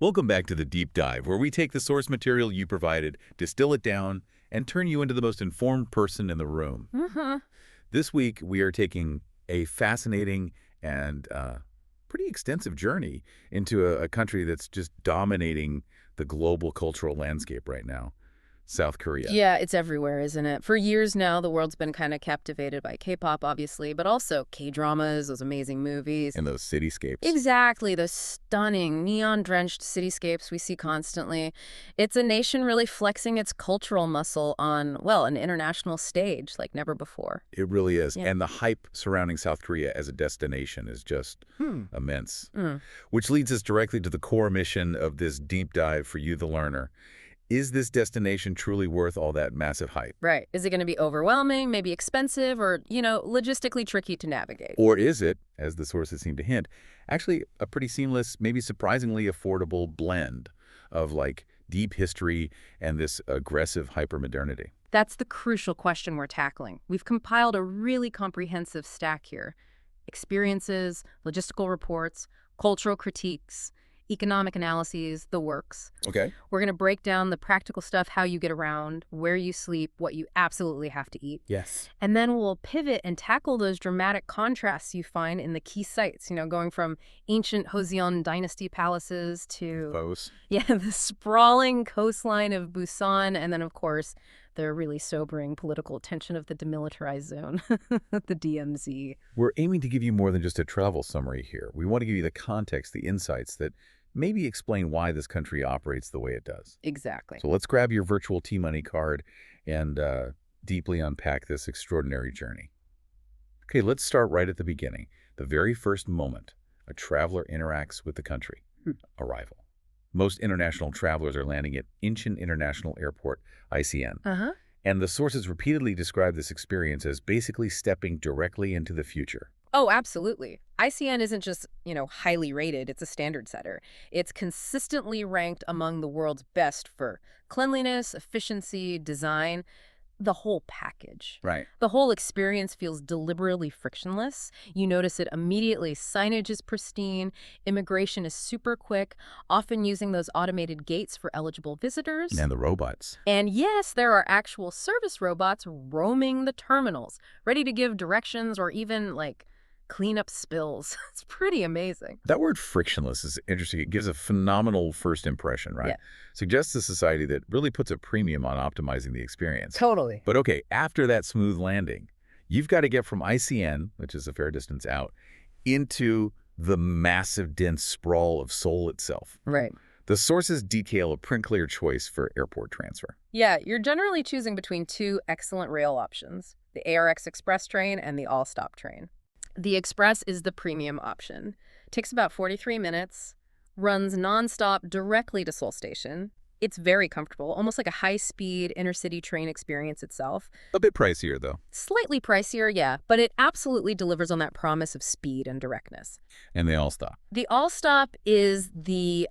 Welcome back to the Deep Dive, where we take the source material you provided, distill it down, and turn you into the most informed person in the room. This week, we are taking a fascinating and pretty extensive journey into a country that's just dominating the global cultural landscape right now, South Korea. Yeah, it's everywhere, isn't it? For years now, the world's been kind of captivated by K-pop, obviously, but also K-dramas, those amazing movies. And those cityscapes. Exactly, those stunning neon-drenched cityscapes we see constantly. It's a nation really flexing its cultural muscle on, well, an international stage like never before. It really is. Yeah. And the hype surrounding South Korea as a destination is just immense. Mm. Which leads us directly to the core mission of this deep dive for you, the learner. Is this destination truly worth all that massive hype? Right. Is it going to be overwhelming, maybe expensive, or, logistically tricky to navigate? Or is it, as the sources seem to hint, actually a pretty seamless, maybe surprisingly affordable blend of, like, deep history and this aggressive hypermodernity? That's the crucial question we're tackling. We've compiled a really comprehensive stack here. Experiences, logistical reports, cultural critiques, economic analyses, the works. Okay. We're going to break down the practical stuff, how you get around, where you sleep, what you absolutely have to eat. Yes. And then we'll pivot and tackle those dramatic contrasts you find in the key sites, going from ancient Joseon dynasty palaces to Both. the sprawling coastline of Busan, and then, of course, the really sobering political tension of the demilitarized zone, the DMZ. We're aiming to give you more than just a travel summary here. We want to give you the context, the insights that maybe explain why this country operates the way it does. Exactly. So let's grab your virtual T-Money card and deeply unpack this extraordinary journey. Okay, let's start right at the beginning. The very first moment a traveler interacts with the country. Arrival. Most international travelers are landing at Incheon International Airport, ICN. And the sources repeatedly describe this experience as basically stepping directly into the future. Oh, absolutely. ICN isn't just, highly rated, it's a standard setter. It's consistently ranked among the world's best for cleanliness, efficiency, design, the whole package. Right. The whole experience feels deliberately frictionless. You notice it immediately. Signage is pristine. Immigration is super quick, often using those automated gates for eligible visitors. And the robots. And yes, there are actual service robots roaming the terminals, ready to give directions or even, clean up spills. It's pretty amazing. That word frictionless is interesting. It gives a phenomenal first impression, right? Yeah. Suggests a society that really puts a premium on optimizing the experience. Totally. But okay, after that smooth landing, you've got to get from ICN, which is a fair distance out, into the massive, dense sprawl of Seoul itself. Right. The sources detail a print-clear choice for airport transfer. Yeah, you're generally choosing between two excellent rail options, the ARX Express train and the All-Stop train. The Express is the premium option. Takes about 43 minutes, runs nonstop directly to Seoul Station. It's very comfortable, almost like a high-speed intercity train experience itself. A bit pricier, though. Slightly pricier, yeah, but it absolutely delivers on that promise of speed and directness. And they all stop. The All-Stop is the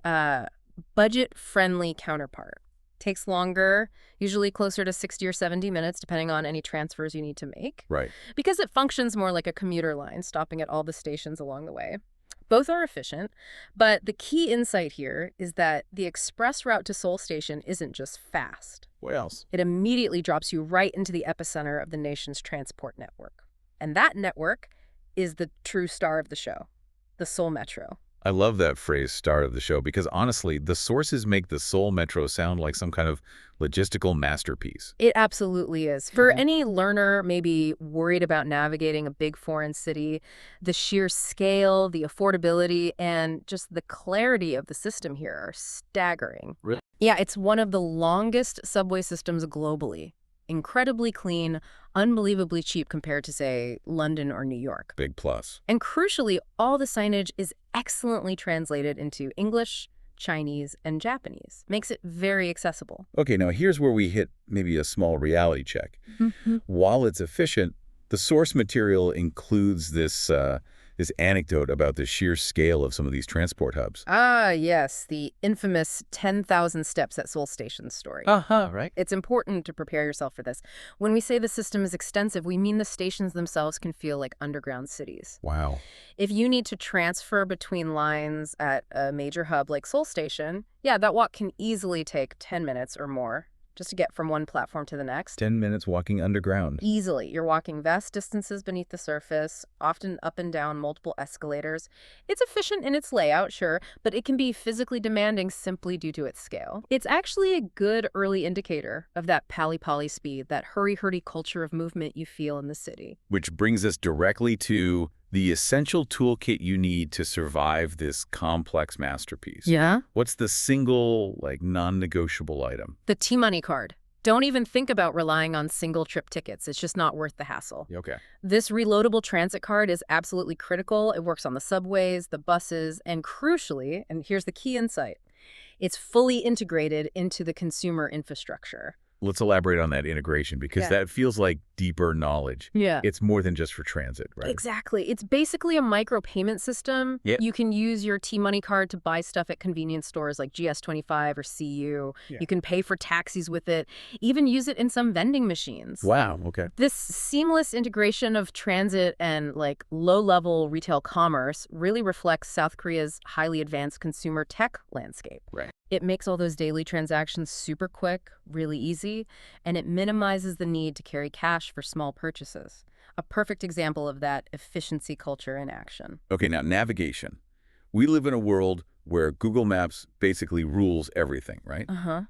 budget-friendly counterpart. Takes longer, usually closer to 60 or 70 minutes, depending on any transfers you need to make. Right. Because it functions more like a commuter line, stopping at all the stations along the way. Both are efficient, but the key insight here is that the express route to Seoul Station isn't just fast. What else? It immediately drops you right into the epicenter of the nation's transport network. And that network is the true star of the show, the Seoul Metro. I love that phrase, star of the show, because honestly, the sources make the Seoul Metro sound like some kind of logistical masterpiece. It absolutely is. For any learner maybe worried about navigating a big foreign city, the sheer scale, the affordability, and just the clarity of the system here are staggering. Really? Yeah, it's one of the longest subway systems globally. Incredibly clean, unbelievably cheap compared to, say, London or New York. Big plus. And crucially, all the signage is excellently translated into English, Chinese, and Japanese. Makes it very accessible. Okay, now here's where we hit maybe a small reality check. While it's efficient, the source material includes this this anecdote about the sheer scale of some of these transport hubs. Ah, yes, the infamous 10,000 steps at Seoul Station story. Uh-huh, right. It's important to prepare yourself for this. When we say the system is extensive, we mean the stations themselves can feel like underground cities. Wow. If you need to transfer between lines at a major hub like Seoul Station, yeah, that walk can easily take 10 minutes or more just to get from one platform to the next. 10 minutes walking underground. Easily. You're walking vast distances beneath the surface, often up and down multiple escalators. It's efficient in its layout, sure, but it can be physically demanding simply due to its scale. It's actually a good early indicator of that pally-pally speed, that hurry-hurdy culture of movement you feel in the city. Which brings us directly to the essential toolkit you need to survive this complex masterpiece. Yeah? What's the single, non-negotiable item? The T-Money card. Don't even think about relying on single-trip tickets. It's just not worth the hassle. Okay. This reloadable transit card is absolutely critical. It works on the subways, the buses, and crucially, and here's the key insight, it's fully integrated into the consumer infrastructure. Let's elaborate on that integration because that feels like deeper knowledge. Yeah. It's more than just for transit, right? Exactly. It's basically a micro-payment system. Yep. You can use your T-Money card to buy stuff at convenience stores like GS25 or CU. Yeah. You can pay for taxis with it, even use it in some vending machines. Wow, okay. This seamless integration of transit and low-level retail commerce really reflects South Korea's highly advanced consumer tech landscape. Right. It makes all those daily transactions super quick, really easy, and it minimizes the need to carry cash for small purchases. A perfect example of that efficiency culture in action. Okay, now navigation. We live in a world where Google Maps basically rules everything, right? Uh-huh.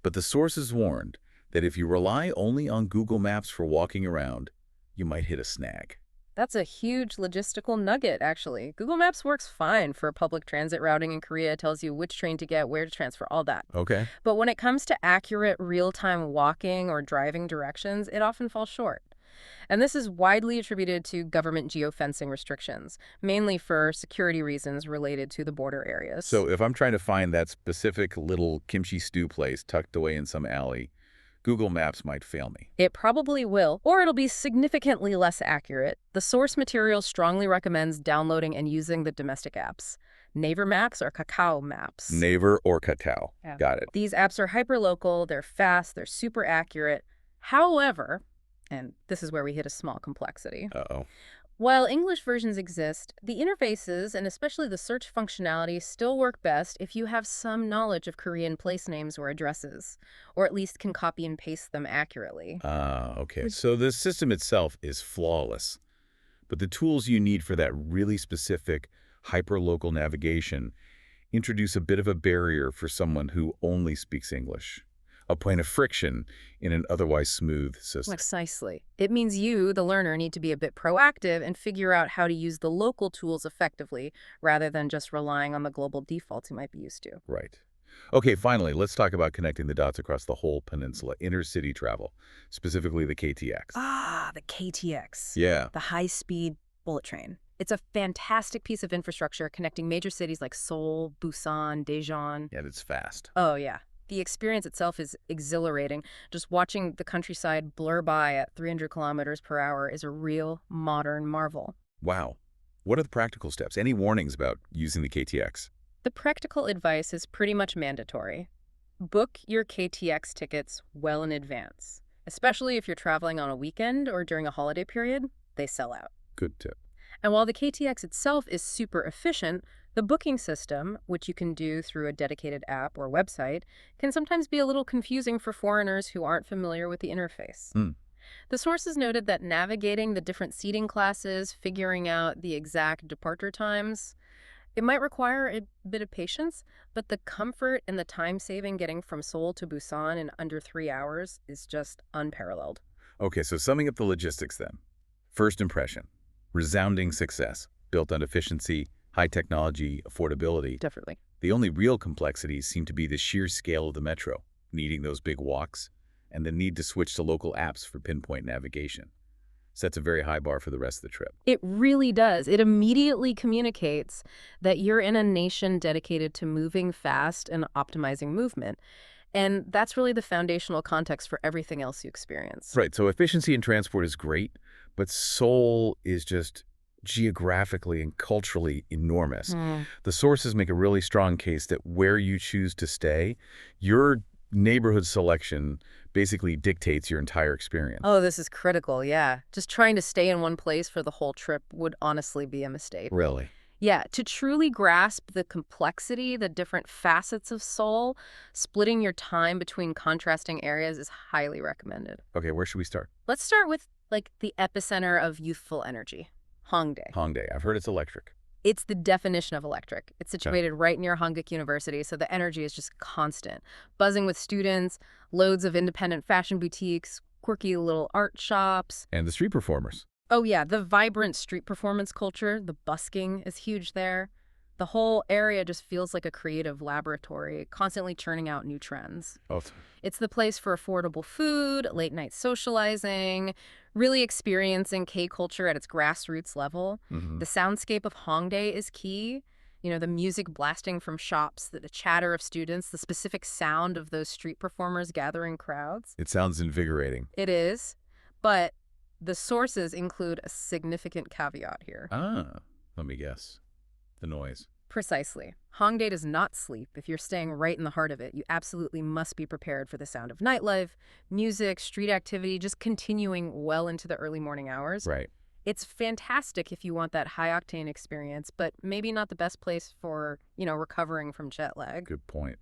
But the sources warned that if you rely only on Google Maps for walking around, you might hit a snag. That's a huge logistical nugget, actually. Google Maps works fine for public transit routing in Korea. It tells you which train to get, where to transfer, all that. Okay. But when it comes to accurate real-time walking or driving directions, it often falls short. And this is widely attributed to government geofencing restrictions, mainly for security reasons related to the border areas. So if I'm trying to find that specific little kimchi stew place tucked away in some alley, Google Maps might fail me. It probably will, or it'll be significantly less accurate. The source material strongly recommends downloading and using the domestic apps. Naver Maps or Kakao Maps. Naver or Kakao. Yeah. Got it. These apps are hyperlocal, they're fast, they're super accurate. However, and this is where we hit a small complexity, Uh-oh. while English versions exist, the interfaces, and especially the search functionality, still work best if you have some knowledge of Korean place names or addresses, or at least can copy and paste them accurately. Okay. So the system itself is flawless, but the tools you need for that really specific hyperlocal navigation introduce a bit of a barrier for someone who only speaks English. A point of friction in an otherwise smooth system. Precisely. It means you, the learner, need to be a bit proactive and figure out how to use the local tools effectively rather than just relying on the global defaults you might be used to. Right. Okay, finally, let's talk about connecting the dots across the whole peninsula, intercity travel, specifically the KTX. Ah, the KTX. Yeah. The high-speed bullet train. It's a fantastic piece of infrastructure connecting major cities like Seoul, Busan, Daejeon. And it's fast. Oh, yeah. The experience itself is exhilarating. Just watching the countryside blur by at 300 kilometers per hour is a real modern marvel. Wow. What are the practical steps? Any warnings about using the KTX? The practical advice is pretty much mandatory. Book your KTX tickets well in advance, especially if you're traveling on a weekend or during a holiday period. They sell out. Good tip. And while the KTX itself is super efficient, the booking system, which you can do through a dedicated app or website, can sometimes be a little confusing for foreigners who aren't familiar with the interface. The sources noted that navigating the different seating classes, figuring out the exact departure times, it might require a bit of patience, but the comfort and the time saving getting from Seoul to Busan in under 3 hours is just unparalleled. Okay, so summing up the logistics then. First impression, resounding success, built on efficiency, high technology, affordability. Definitely. The only real complexities seem to be the sheer scale of the metro, needing those big walks, and the need to switch to local apps for pinpoint navigation. Sets a very high bar for the rest of the trip. It really does. It immediately communicates that you're in a nation dedicated to moving fast and optimizing movement. And that's really the foundational context for everything else you experience. Right, so efficiency in transport is great, but Seoul is just geographically and culturally enormous. Hmm. The sources make a really strong case that where you choose to stay, your neighborhood selection basically dictates your entire experience. Oh, this is critical, yeah. Just trying to stay in one place for the whole trip would honestly be a mistake. Really? Yeah, to truly grasp the complexity, the different facets of Seoul, splitting your time between contrasting areas is highly recommended. Okay, where should we start? Let's start with, like, the epicenter of youthful energy, Hongdae. Hongdae. I've heard it's electric. It's the definition of electric. It's Okay. situated right near Hanguk University, so the energy is just constant. Buzzing with students, loads of independent fashion boutiques, quirky little art shops. And the street performers. Oh yeah, the vibrant street performance culture, the busking is huge there. The whole area just feels like a creative laboratory, constantly churning out new trends. Oh, It's the place for affordable food, late night socializing, really experiencing K-culture at its grassroots level. mm-hmm. The soundscape of Hongdae is key. You know, the music blasting from shops, the chatter of students, the specific sound of those street performers gathering crowds. It sounds invigorating. It is, but the sources include a significant caveat here. Ah, let me guess. The noise. Precisely. Hongdae does not sleep. If you're staying right in the heart of it, you absolutely must be prepared for the sound of nightlife, music, street activity, just continuing well into the early morning hours. Right. It's fantastic if you want that high-octane experience, but maybe not the best place for, recovering from jet lag. Good point.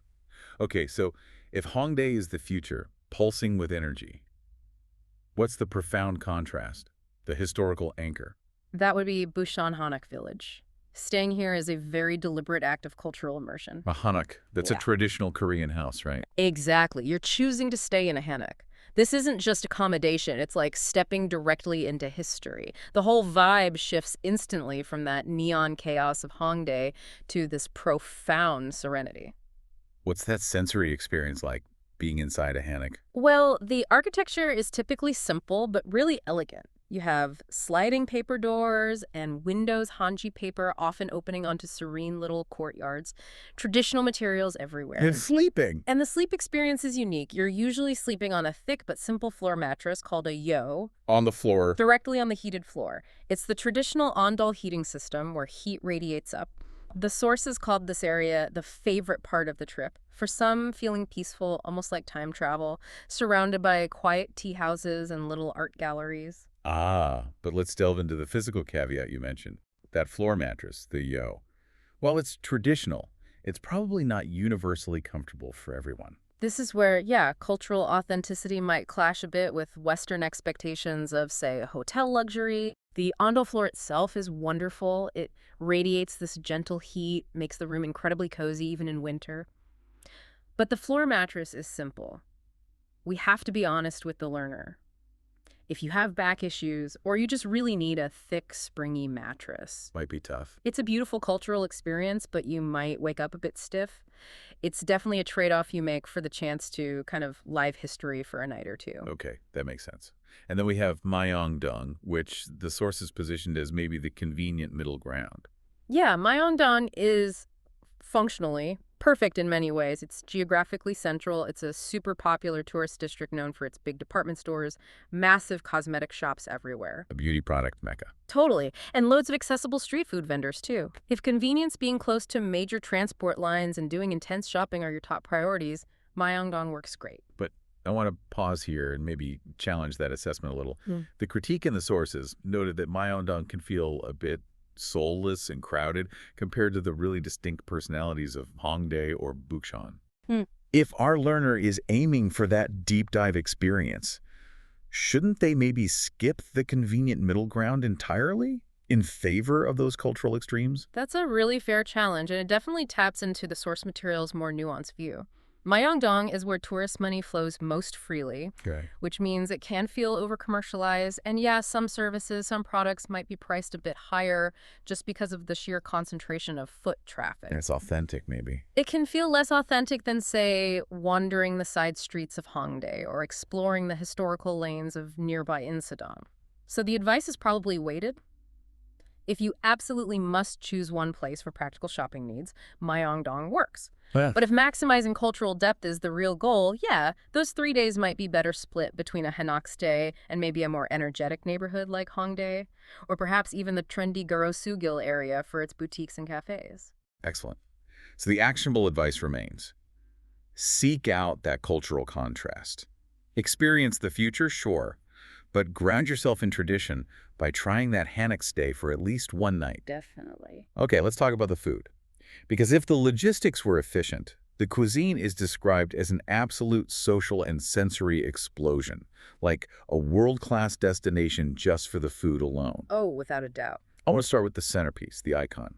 Okay, so if Hongdae is the future, pulsing with energy, what's the profound contrast? The historical anchor. That would be Busan Hanok Village. Staying here is a very deliberate act of cultural immersion. A hanok. That's a Yeah. traditional Korean house, right? Exactly. You're choosing to stay in a hanok. This isn't just accommodation. It's like stepping directly into history. The whole vibe shifts instantly from that neon chaos of Hongdae to this profound serenity. What's that sensory experience like, being inside a hanok? Well, the architecture is typically simple but really elegant. You have sliding paper doors and windows hanji paper often opening onto serene little courtyards. Traditional materials everywhere. And sleeping. And the sleep experience is unique. You're usually sleeping on a thick but simple floor mattress called a yo, On the floor. directly on the heated floor. It's the traditional ondol heating system where heat radiates up. The sources called this area the favorite part of the trip. For some, feeling peaceful, almost like time travel, surrounded by quiet tea houses and little art galleries. Ah, but let's delve into the physical caveat you mentioned. That floor mattress, the yo. While it's traditional, it's probably not universally comfortable for everyone. This is where, yeah, cultural authenticity might clash a bit with Western expectations of, say, hotel luxury. The ondol floor itself is wonderful. It radiates this gentle heat, makes the room incredibly cozy even in winter. But the floor mattress is simple. We have to be honest with the learner. If you have back issues, or you just really need a thick, springy mattress, Might be tough. it's a beautiful cultural experience, but you might wake up a bit stiff. It's definitely a trade-off you make for the chance to kind of live history for a night or two. Okay, that makes sense. And then we have Myeongdong, which the source is positioned as maybe the convenient middle ground. Yeah, Myeongdong is functionally perfect in many ways. It's geographically central. It's a super popular tourist district known for its big department stores, massive cosmetic shops everywhere. A beauty product mecca. Totally. And loads of accessible street food vendors, too. If convenience, being close to major transport lines, and doing intense shopping are your top priorities, Myeongdong works great. But I want to pause here and maybe challenge that assessment a little. The critique in the sources noted that Myeongdong can feel a bit soulless and crowded compared to the really distinct personalities of Hongdae or Bucheon. If our learner is aiming for that deep dive experience, shouldn't they maybe skip the convenient middle ground entirely in favor of those cultural extremes? That's a really fair challenge, and it definitely taps into the source material's more nuanced view. Myeongdong is where tourist money flows most freely, Okay. which means it can feel over-commercialized. And yeah, some services, some products might be priced a bit higher just because of the sheer concentration of foot traffic. And it's authentic, maybe. It can feel less authentic than, say, wandering the side streets of Hongdae or exploring the historical lanes of nearby Insadong. So the advice is probably weighted. If you absolutely must choose one place for practical shopping needs, Myeongdong works. Yeah. But if maximizing cultural depth is the real goal, yeah, those 3 days might be better split between a Hanok stay and maybe a more energetic neighborhood like Hongdae, or perhaps even the trendy Garosugil area for its boutiques and cafes. Excellent. So the actionable advice remains. Seek out that cultural contrast. Experience the future, sure, but ground yourself in tradition by trying that Hanok stay for at least one night. Definitely. Okay, let's talk about the food. Because if the logistics were efficient, the cuisine is described as an absolute social and sensory explosion, like a world-class destination just for the food alone. Oh, without a doubt. I want to start with the centerpiece, the icon.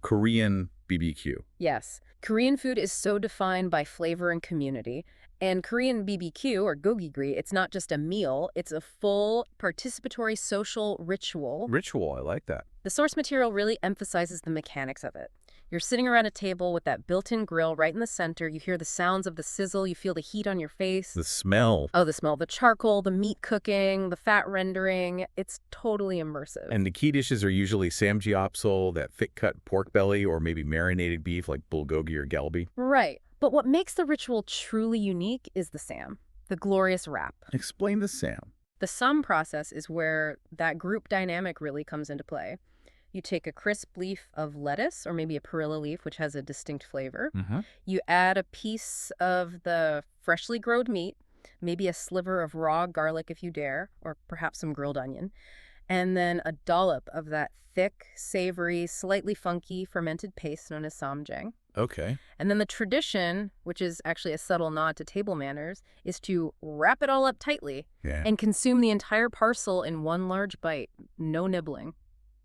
Korean BBQ. Yes, Korean food is so defined by flavor and community. And Korean BBQ, or gogi-gri, it's not just a meal, it's a full, participatory social ritual. Ritual, I like that. The source material really emphasizes the mechanics of it. You're sitting around a table with that built-in grill right in the center. You hear the sounds of the sizzle. You feel the heat on your face. The smell. Oh, the smell. The charcoal, the meat cooking, the fat rendering. It's totally immersive. And the key dishes are usually samgyeopsal, that thick-cut pork belly, or maybe marinated beef like bulgogi or galbi. Right. But what makes the ritual truly unique is the sam, the glorious wrap. Explain the sam. The sam process is where that group dynamic really comes into play. You take a crisp leaf of lettuce, or maybe a perilla leaf, which has a distinct flavor. You add a piece of the freshly grilled meat, maybe a sliver of raw garlic if you dare, or perhaps some grilled onion, and then a dollop of that thick, savory, slightly funky fermented paste known as samjang. Okay. And then the tradition, which is actually a subtle nod to table manners, is to wrap it all up tightly and consume the entire parcel in one large bite, no nibbling.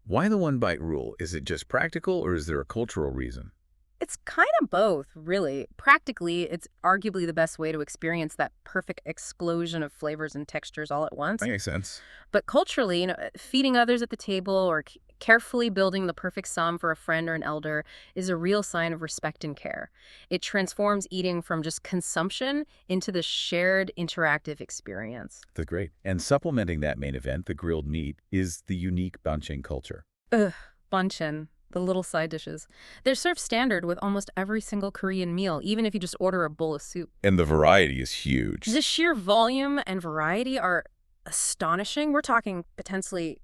Why the one-bite rule? Is it just practical, or is there a cultural reason? It's kind of both, really. Practically, it's arguably the best way to experience that perfect explosion of flavors and textures all at once. That makes sense. But culturally, feeding others at the table or carefully building the perfect sam for a friend or an elder is a real sign of respect and care. It transforms eating from just consumption into the shared interactive experience. That's great. And supplementing that main event, the grilled meat, is the unique banchan culture. Ugh, banchan. The little side dishes. They're served standard with almost every single Korean meal, even if you just order a bowl of soup. And the variety is huge. The sheer volume and variety are astonishing. We're talking potentially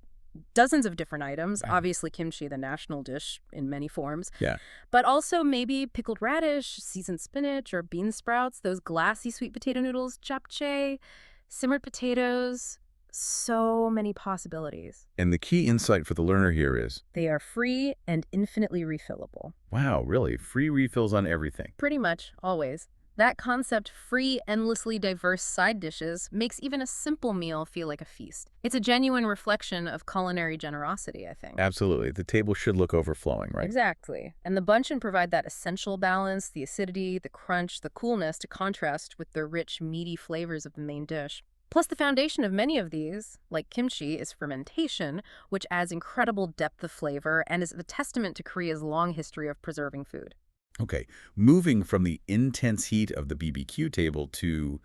dozens of different items. Right. Obviously, kimchi, the national dish in many forms. Yeah. But also maybe pickled radish, seasoned spinach, or bean sprouts, those glassy sweet potato noodles, japchae, simmered potatoes. So many possibilities. And the key insight for the learner here is, They are free and infinitely refillable. wow, really, free refills on everything. Pretty much, always. That concept, free, endlessly diverse side dishes, makes even a simple meal feel like a feast. It's a genuine reflection of culinary generosity, I think. Absolutely. The table should look overflowing, right? Exactly. And the banchan provide that essential balance, the acidity, the crunch, the coolness to contrast with the rich, meaty flavors of the main dish. Plus, the foundation of many of these, like kimchi, is fermentation, which adds incredible depth of flavor and is a testament to Korea's long history of preserving food. Okay, moving from the intense heat of the BBQ table to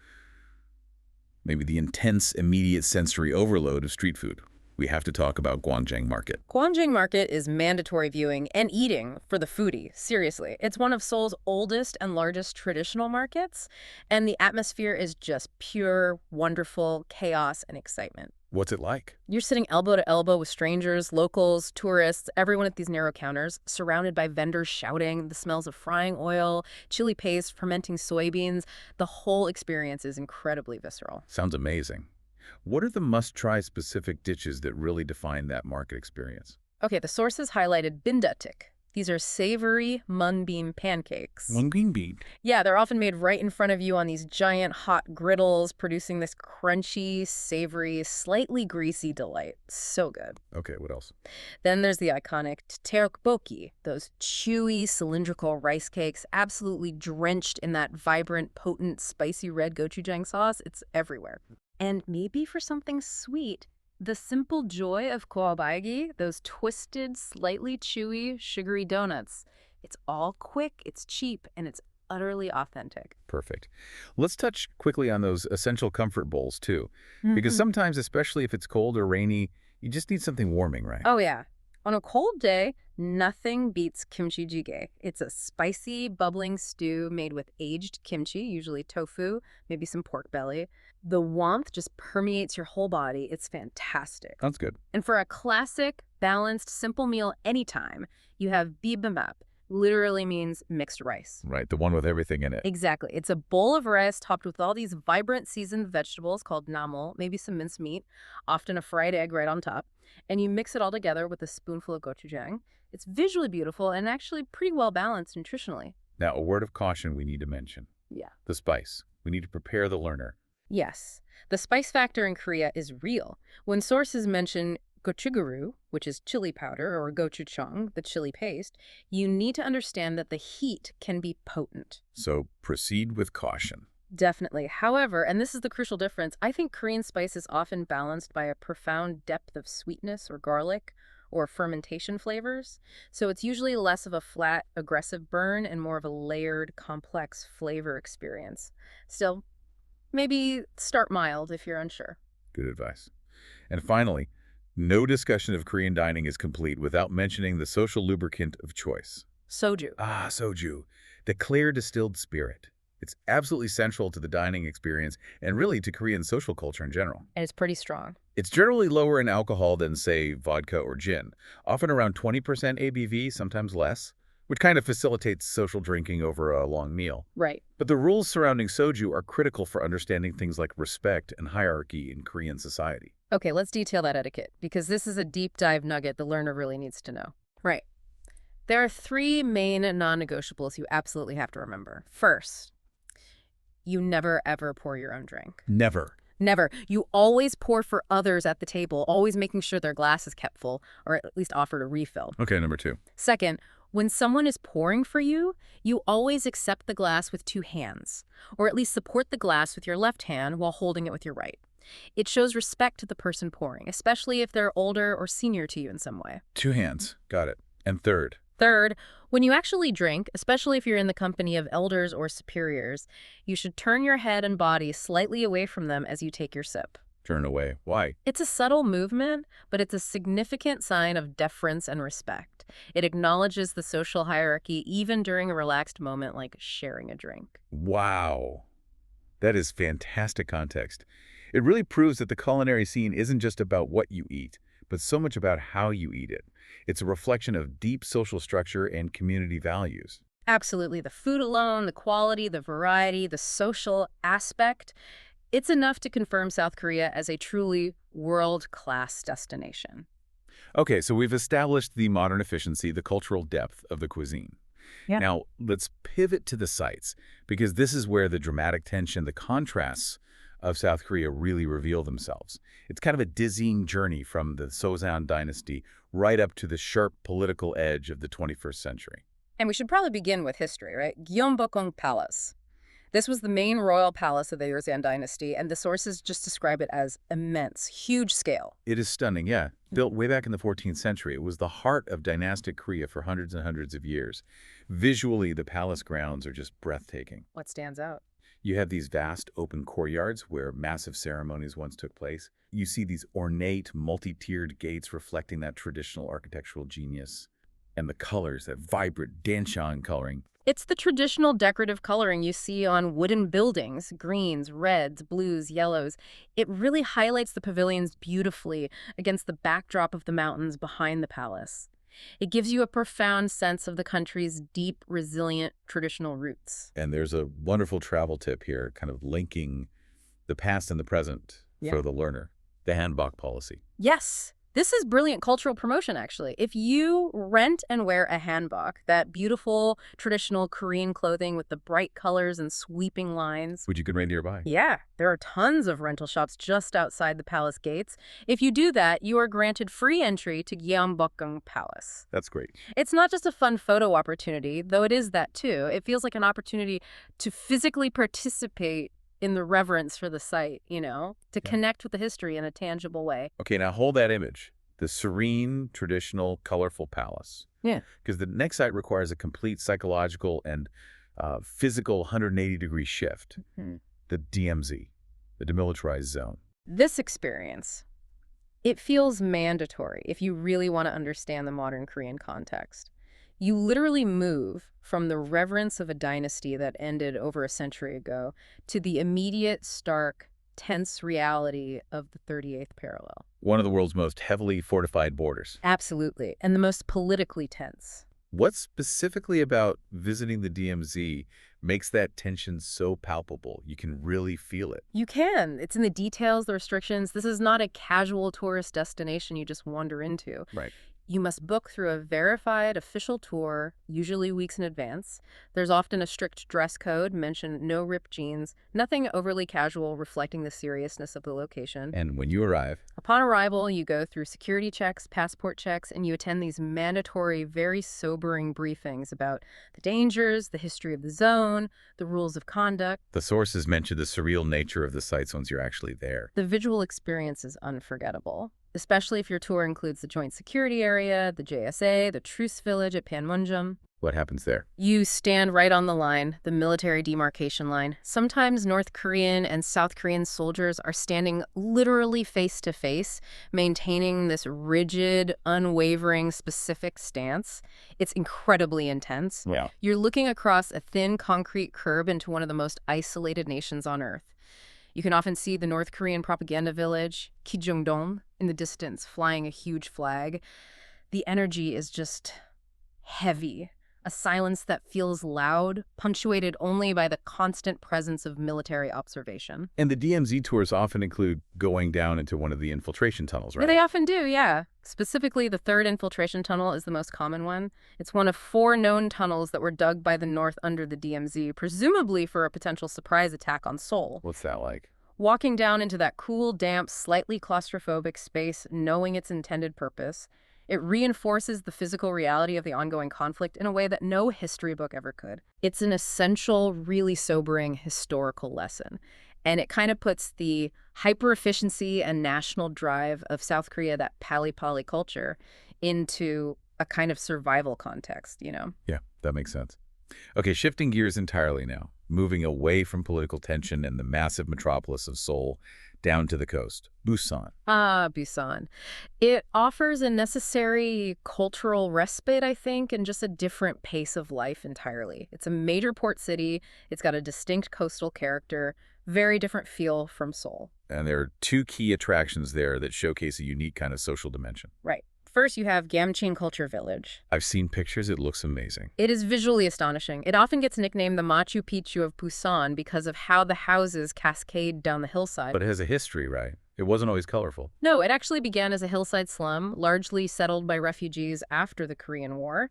maybe the intense, immediate sensory overload of street food. We have to talk about Gwangjang Market. Gwangjang Market is mandatory viewing and eating for the foodie, seriously. It's one of Seoul's oldest and largest traditional markets, and the atmosphere is just pure, wonderful chaos and excitement. What's it like? You're sitting elbow to elbow with strangers, locals, tourists, everyone at these narrow counters, surrounded by vendors shouting, the smells of frying oil, chili paste, fermenting soybeans. The whole experience is incredibly visceral. Sounds amazing. What are the must-try specific dishes that really define that market experience? Okay, the sources highlighted bindatik. These are savory munbeam pancakes. Munbeam bean. Yeah, they're often made right in front of you on these giant hot griddles, producing this crunchy, savory, slightly greasy delight. So good. Okay, what else? Then there's the iconic tteokbokki, those chewy, cylindrical rice cakes, absolutely drenched in that vibrant, potent, spicy red gochujang sauce. It's everywhere. And maybe for something sweet, the simple joy of kwaobaegi, those twisted, slightly chewy, sugary donuts. It's all quick, it's cheap, and it's utterly authentic. Perfect. Let's touch quickly on those essential comfort bowls, too. Because sometimes, especially if it's cold or rainy, you just need something warming, right? Oh, yeah. On a cold day, nothing beats kimchi jjigae. It's a spicy, bubbling stew made with aged kimchi, usually tofu, maybe some pork belly. The warmth just permeates your whole body. It's fantastic. Sounds good. And for a classic, balanced, simple meal anytime, you have bibimbap. Literally means mixed rice. Right, the one with everything in it. Exactly. It's a bowl of rice topped with all these vibrant seasoned vegetables called namul, maybe some minced meat, often a fried egg right on top. And you mix it all together with a spoonful of gochujang. It's visually beautiful and actually pretty well balanced nutritionally. Now, a word of caution we need to mention. Yeah. The spice. We need to prepare the learner. Yes. The spice factor in Korea is real. When sources mention gochugaru, which is chili powder, or gochujang, the chili paste, you need to understand that the heat can be potent. So proceed with caution. Definitely. However, and this is the crucial difference, I think Korean spice is often balanced by a profound depth of sweetness or garlic or fermentation flavors. So it's usually less of a flat, aggressive burn and more of a layered, complex flavor experience. Still, maybe start mild if you're unsure. Good advice. And finally, no discussion of Korean dining is complete without mentioning the social lubricant of choice. Soju. Ah, soju, the clear distilled spirit. It's absolutely central to the dining experience and really to Korean social culture in general. And it's pretty strong. It's generally lower in alcohol than, say, vodka or gin, often around 20% ABV, sometimes less, which kind of facilitates social drinking over a long meal. Right. But the rules surrounding soju are critical for understanding things like respect and hierarchy in Korean society. Okay, let's detail that etiquette, because this is a deep dive nugget the learner really needs to know. Right. There are 3 main non-negotiables you absolutely have to remember. First, you never ever pour your own drink. Never. Never. You always pour for others at the table, always making sure their glass is kept full, or at least offered a refill. Okay, number 2. Second, when someone is pouring for you, you always accept the glass with 2 hands, or at least support the glass with your left hand while holding it with your right. It shows respect to the person pouring, especially if they're older or senior to you in some way. 2 hands. Got it. And third. Third, when you actually drink, especially if you're in the company of elders or superiors, you should turn your head and body slightly away from them as you take your sip. Turn away. Why? It's a subtle movement, but it's a significant sign of deference and respect. It acknowledges the social hierarchy even during a relaxed moment like sharing a drink. Wow. That is fantastic context. It really proves that the culinary scene isn't just about what you eat, but so much about how you eat it. It's a reflection of deep social structure and community values. Absolutely. The food alone, the quality, the variety, the social aspect, it's enough to confirm South Korea as a truly world-class destination. Okay, so we've established the modern efficiency, the cultural depth of the cuisine. Yeah. Now, let's pivot to the sights, because this is where the dramatic tension, the contrasts of South Korea really reveal themselves. It's kind of a dizzying journey from the Sozan dynasty right up to the sharp political edge of the 21st century. And we should probably begin with history, right? Gyeongbokgung Palace. This was the main royal palace of the Joseon dynasty, and the sources just describe it as immense, huge scale. It is stunning, yeah. Built way back in the 14th century, it was the heart of dynastic Korea for hundreds and hundreds of years. Visually, the palace grounds are just breathtaking. What stands out? You have these vast open courtyards where massive ceremonies once took place. You see these ornate, multi-tiered gates reflecting that traditional architectural genius. And the colors, that vibrant danshan coloring. It's the traditional decorative coloring you see on wooden buildings, greens, reds, blues, yellows. It really highlights the pavilions beautifully against the backdrop of the mountains behind the palace. It gives you a profound sense of the country's deep, resilient, traditional roots. And there's a wonderful travel tip here, kind of linking the past and the present for the learner, the hanbok policy. Yes. This is brilliant cultural promotion, actually. If you rent and wear a hanbok, that beautiful traditional Korean clothing with the bright colors and sweeping lines. Which you can rent nearby. Yeah, there are tons of rental shops just outside the palace gates. If you do that, you are granted free entry to Gyeongbokgung Palace. That's great. It's not just a fun photo opportunity, though it is that too. It feels like an opportunity to physically participate in the reverence for the site, to connect with the history in a tangible way. Okay, now hold that image. The serene, traditional, colorful palace. Yeah. Because the next site requires a complete psychological and physical 180-degree shift. Mm-hmm. The DMZ, the demilitarized zone. This experience, It feels mandatory if you really want to understand the modern Korean context. You literally move from the reverence of a dynasty that ended over a century ago to the immediate, stark, tense reality of the 38th parallel. One of the world's most heavily fortified borders. Absolutely. And the most politically tense. What specifically about visiting the DMZ makes that tension so palpable? You can really feel it. You can. It's in the details, the restrictions. This is not a casual tourist destination you just wander into. Right. You must book through a verified official tour, usually weeks in advance. There's often a strict dress code, mention no ripped jeans, nothing overly casual reflecting the seriousness of the location. And when you arrive, Upon arrival, you go through security checks, passport checks, and you attend these mandatory, very sobering briefings about the dangers, the history of the zone, the rules of conduct. the sources mention the surreal nature of the sites once you're actually there. The visual experience is unforgettable, especially if your tour includes the Joint Security Area, the JSA, the Truce Village at Panmunjom. What happens there? You stand right on the line, the military demarcation line. Sometimes North Korean and South Korean soldiers are standing literally face to face, maintaining this rigid, unwavering, specific stance. It's incredibly intense. Yeah. You're looking across a thin concrete curb into one of the most isolated nations on Earth. You can often see the North Korean propaganda village, Kijongdong, in the distance, flying a huge flag. The energy is just heavy, a silence that feels loud, punctuated only by the constant presence of military observation. And the DMZ tours often include going down into one of the infiltration tunnels, right? They often do, yeah. Specifically, the third infiltration tunnel is the most common one. It's one of 4 known tunnels that were dug by the North under the DMZ, presumably for a potential surprise attack on Seoul. What's that like? Walking down into that cool, damp, slightly claustrophobic space, knowing its intended purpose, it reinforces the physical reality of the ongoing conflict in a way that no history book ever could. It's an essential, really sobering historical lesson. And it kind of puts the hyper-efficiency and national drive of South Korea, that pali-pali culture, into a kind of survival context, you know? Yeah, that makes sense. Okay, shifting gears entirely now, moving away from political tension and the massive metropolis of Seoul down to the coast, Busan. Ah, Busan. It offers a necessary cultural respite, I think, and just a different pace of life entirely. It's a major port city. It's got a distinct coastal character, very different feel from Seoul. And there are 2 key attractions there that showcase a unique kind of social dimension. Right. First, you have Gamcheon Culture Village. I've seen pictures. It looks amazing. It is visually astonishing. It often gets nicknamed the Machu Picchu of Busan because of how the houses cascade down the hillside. But it has a history, right? It wasn't always colorful. No, it actually began as a hillside slum, largely settled by refugees after the Korean War.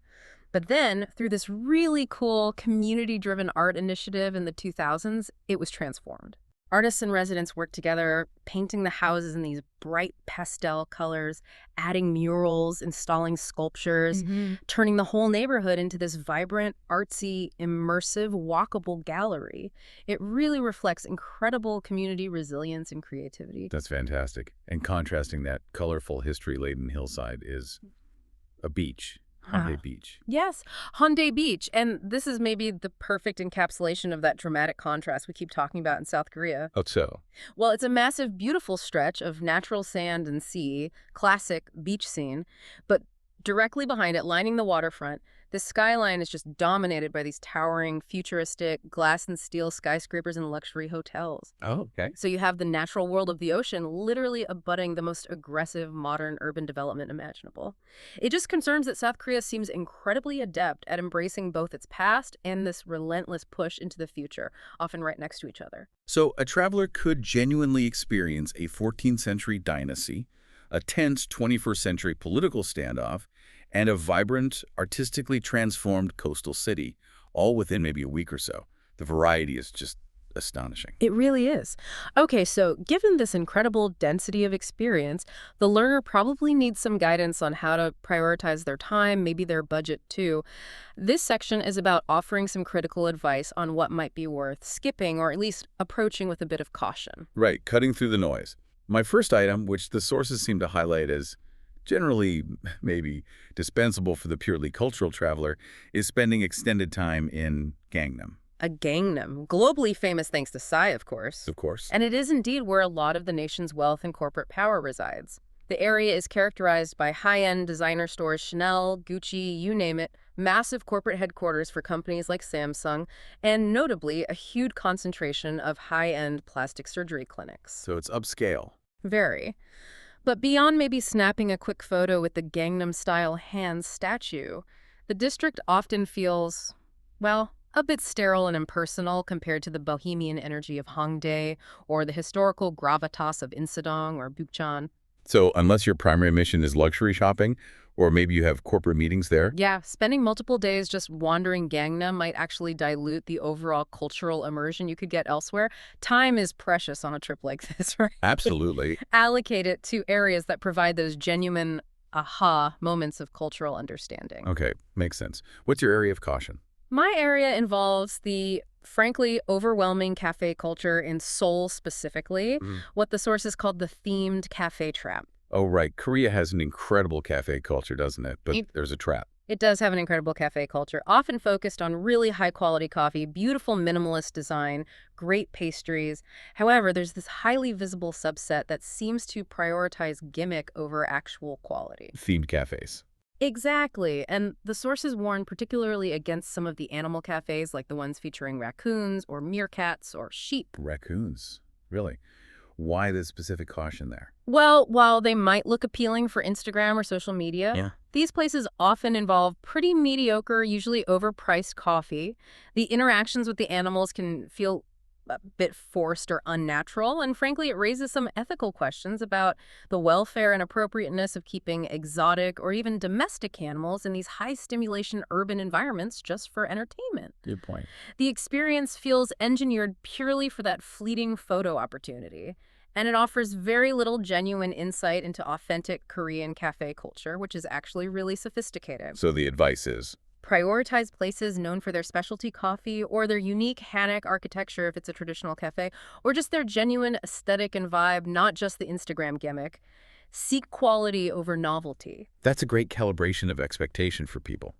But then, through this really cool community-driven art initiative in the 2000s, it was transformed. Artists and residents worked together, painting the houses in these bright pastel colors, adding murals, installing sculptures, turning the whole neighborhood into this vibrant, artsy, immersive, walkable gallery. It really reflects incredible community resilience and creativity. That's fantastic. And contrasting that colorful, history-laden hillside is a beach. Hyundai Beach. Yes, Hyundai Beach. And this is maybe the perfect encapsulation of that dramatic contrast we keep talking about in South Korea. Oh, so? Well, it's a massive, beautiful stretch of natural sand and sea, classic beach scene, but directly behind it, lining the waterfront, the skyline is just dominated by these towering, futuristic, glass and steel skyscrapers and luxury hotels. Oh, okay. So you have the natural world of the ocean literally abutting the most aggressive modern urban development imaginable. It just confirms that South Korea seems incredibly adept at embracing both its past and this relentless push into the future, often right next to each other. So a traveler could genuinely experience a 14th century dynasty, a tense 21st century political standoff, and a vibrant, artistically transformed coastal city, all within maybe a week or so. The variety is just astonishing. It really is. Okay, so given this incredible density of experience, the learner probably needs some guidance on how to prioritize their time, maybe their budget too. This section is about offering some critical advice on what might be worth skipping or at least approaching with a bit of caution. Right, cutting through the noise. My first item, which the sources seem to highlight as generally maybe dispensable for the purely cultural traveler, is spending extended time in Gangnam. A Gangnam, globally famous thanks to Psy, of course. Of course. And it is indeed where a lot of the nation's wealth and corporate power resides. The area is characterized by high-end designer stores, Chanel, Gucci, you name it, massive corporate headquarters for companies like Samsung, and notably a huge concentration of high-end plastic surgery clinics. So it's upscale. Very. But beyond maybe snapping a quick photo with the Gangnam-style hand statue, the district often feels, well, a bit sterile and impersonal compared to the bohemian energy of Hongdae or the historical gravitas of Insadong or Bukchon. So unless your primary mission is luxury shopping, or maybe you have corporate meetings there? Yeah, spending multiple days just wandering Gangnam might actually dilute the overall cultural immersion you could get elsewhere. Time is precious on a trip like this, right? Absolutely. Allocate it to areas that provide those genuine aha moments of cultural understanding. Okay, makes sense. What's your area of caution? My area involves the, frankly, overwhelming cafe culture in Seoul specifically, what the sources called the themed cafe trap. Oh, right. Korea has an incredible cafe culture, doesn't it? But there's a trap. It does have an incredible cafe culture, often focused on really high-quality coffee, beautiful minimalist design, great pastries. However, there's this highly visible subset that seems to prioritize gimmick over actual quality. Themed cafes. Exactly, and the sources warn particularly against some of the animal cafes, like the ones featuring raccoons or meerkats or sheep. Raccoons. Really? Why the specific caution there? Well, while they might look appealing for Instagram or social media, these places often involve pretty mediocre, usually overpriced coffee. The interactions with the animals can feel a bit forced or unnatural, and frankly, it raises some ethical questions about the welfare and appropriateness of keeping exotic or even domestic animals in these high-stimulation urban environments just for entertainment. Good point. The experience feels engineered purely for that fleeting photo opportunity, and it offers very little genuine insight into authentic Korean cafe culture, which is actually really sophisticated. So the advice is? Prioritize places known for their specialty coffee or their unique Hanok architecture if it's a traditional cafe, or just their genuine aesthetic and vibe, not just the Instagram gimmick. Seek quality over novelty. That's a great calibration of expectation for people.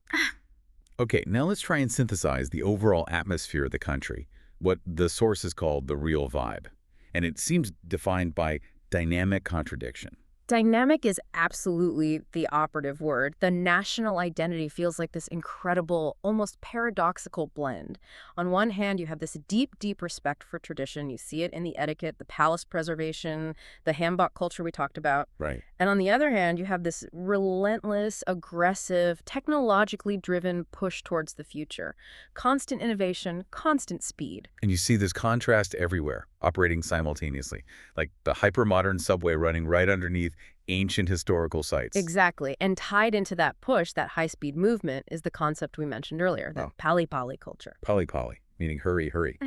Okay, now let's try and synthesize the overall atmosphere of the country, what the sources called the real vibe. And it seems defined by dynamic contradiction. Dynamic is absolutely the operative word. The national identity feels like this incredible, almost paradoxical blend. On one hand, you have this deep, deep respect for tradition. You see it in the etiquette, the palace preservation, the hanbok culture we talked about. Right. And on the other hand, you have this relentless, aggressive, technologically driven push towards the future. Constant innovation, constant speed. And you see this contrast everywhere, operating simultaneously, like the hyper-modern subway running right underneath ancient historical sites. Exactly. And tied into that push, that high-speed movement, is the concept we mentioned earlier, the pali-pali culture. Pali-pali, meaning hurry, hurry.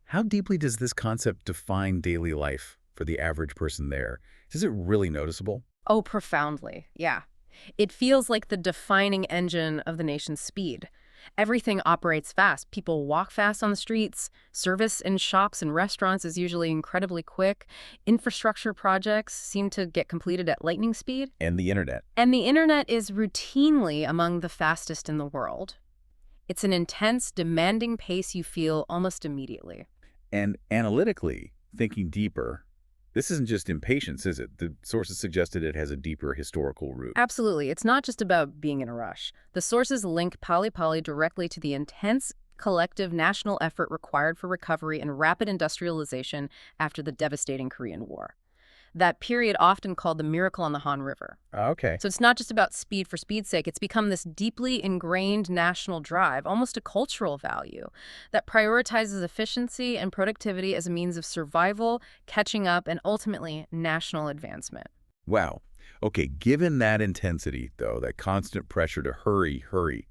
How deeply does this concept define daily life for the average person there? Is it really noticeable? Oh, profoundly, yeah. It feels like the defining engine of the nation's speed. Everything operates fast. People walk fast on the streets. Service in shops and restaurants is usually incredibly quick. Infrastructure projects seem to get completed at lightning speed. And the internet. And the internet is routinely among the fastest in the world. It's an intense, demanding pace you feel almost immediately. And analytically, thinking deeper, this isn't just impatience, is it? The sources suggested it has a deeper historical root. Absolutely. It's not just about being in a rush. The sources link pali-pali directly to the intense collective national effort required for recovery and rapid industrialization after the devastating Korean War. That period often called the miracle on the Han River. Okay. So it's not just about speed for speed's sake. It's become this deeply ingrained national drive, almost a cultural value, that prioritizes efficiency and productivity as a means of survival, catching up, and ultimately national advancement. Wow. Okay, given that intensity, though, that constant pressure to hurry, hurry,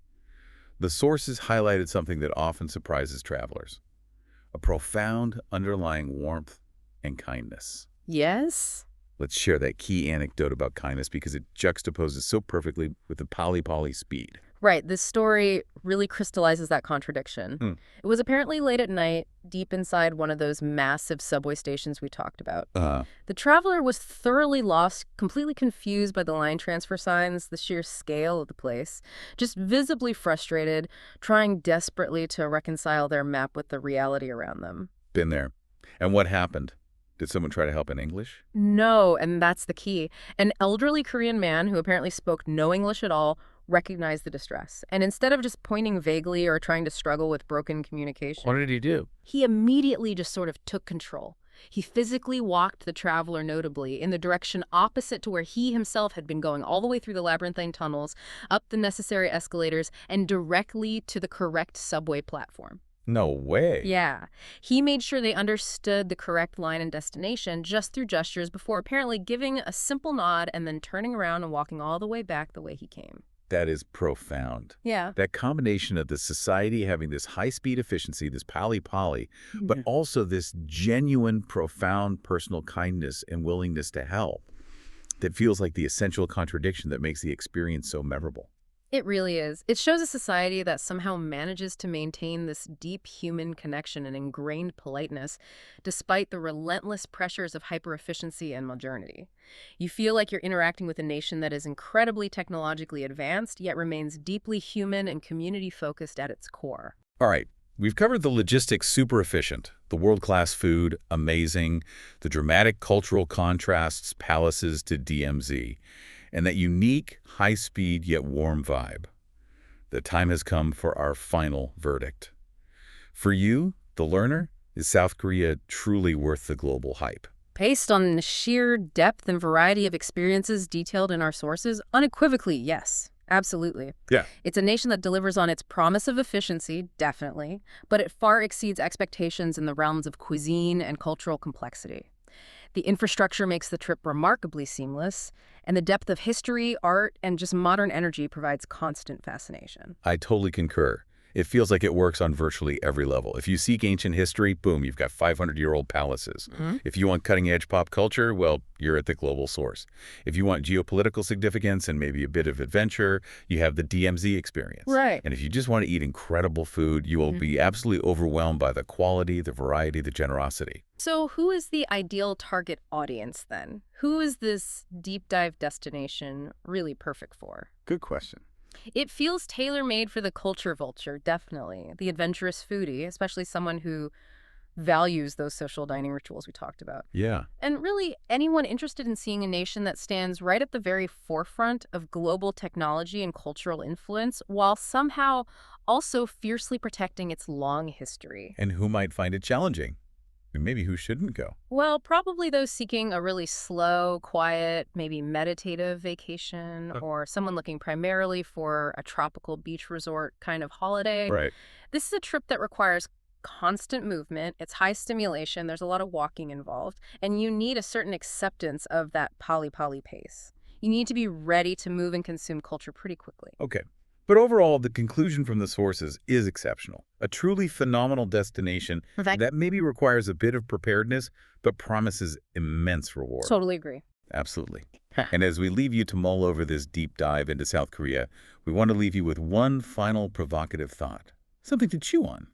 the sources highlighted something that often surprises travelers: a profound underlying warmth and kindness. Yes? Let's share that key anecdote about kindness because it juxtaposes so perfectly with the pali-pali speed. Right. This story really crystallizes that contradiction. It was apparently late at night, deep inside one of those massive subway stations we talked about. The traveler was thoroughly lost, completely confused by the line transfer signs, the sheer scale of the place, just visibly frustrated, trying desperately to reconcile their map with the reality around them. Been there. And what happened? Did someone try to help in English? No, and that's the key. An elderly Korean man who apparently spoke no English at all recognized the distress. And instead of just pointing vaguely or trying to struggle with broken What communication, did he do? he immediately just sort of took control. He physically walked the traveler notably in the direction opposite to where he himself had been going, all the way through the labyrinthine tunnels, up the necessary escalators, and directly to the correct subway platform. No way. Yeah. He made sure they understood the correct line and destination just through gestures before apparently giving a simple nod and then turning around and walking all the way back the way he came. That is profound. Yeah. That combination of the society having this high-speed efficiency, this pally-pally, but Yeah. also this genuine, profound personal kindness and willingness to help that feels like the essential contradiction that makes the experience so memorable. It really is. It shows a society that somehow manages to maintain this deep human connection and ingrained politeness despite the relentless pressures of hyper-efficiency and modernity. You feel like you're interacting with a nation that is incredibly technologically advanced, yet remains deeply human and community-focused at its core. All right, we've covered the logistics super efficient, the world-class food, amazing, the dramatic cultural contrasts, palaces to DMZ, and that unique, high-speed yet warm vibe. The time has come for our final verdict. For you, the learner, is South Korea truly worth the global hype? Based on the sheer depth and variety of experiences detailed in our sources, unequivocally, yes. Absolutely. Yeah. It's a nation that delivers on its promise of efficiency, definitely, but it far exceeds expectations in the realms of cuisine and cultural complexity. The infrastructure makes the trip remarkably seamless, and the depth of history, art, and just modern energy provides constant fascination. I totally concur. It feels like it works on virtually every level. If you seek ancient history, boom, you've got 500-year-old palaces. If you want cutting-edge pop culture, well, you're at the global source. If you want geopolitical significance and maybe a bit of adventure, you have the DMZ experience. Right. And if you just want to eat incredible food, you will be absolutely overwhelmed by the quality, the variety, the generosity. So who is the ideal target audience then? Who is this deep dive destination really perfect for? Good question. It feels tailor-made for the culture vulture, definitely. The adventurous foodie, especially someone who values those social dining rituals we talked about. Yeah. And really, anyone interested in seeing a nation that stands right at the very forefront of global technology and cultural influence, while somehow also fiercely protecting its long history. And who might find it challenging? And maybe who shouldn't go? Well, probably those seeking a really slow, quiet, maybe meditative vacation, or someone looking primarily for a tropical beach resort kind of holiday. Right. This is a trip that requires constant movement. It's high stimulation. There's a lot of walking involved. And you need a certain acceptance of that pali pace. You need to be ready to move and consume culture pretty quickly. Okay. But overall, the conclusion from the sources is exceptional. A truly phenomenal destination that maybe requires a bit of preparedness, but promises immense reward. Totally agree. Absolutely. And as we leave you to mull over this deep dive into South Korea, we want to leave you with one final provocative thought. Something to chew on,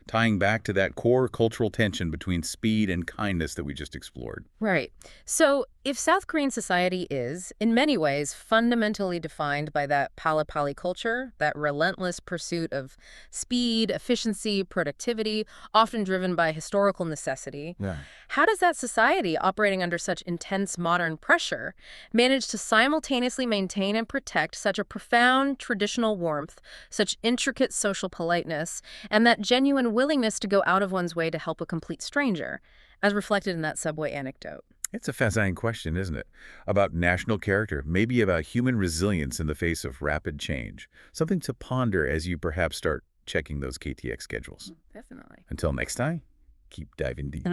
tying back to that core cultural tension between speed and kindness that we just explored. Right. So if South Korean society is, in many ways, fundamentally defined by that pali culture, that relentless pursuit of speed, efficiency, productivity, often driven by historical necessity, how does that society, operating under such intense modern pressure, manage to simultaneously maintain and protect such a profound traditional warmth, such intricate social politeness, and that genuine willingness to go out of one's way to help a complete stranger, as reflected in that subway anecdote? It's a fascinating question, isn't it? About national character, maybe about human resilience in the face of rapid change. Something to ponder as you perhaps start checking those KTX schedules. Definitely. Until next time, keep diving deep.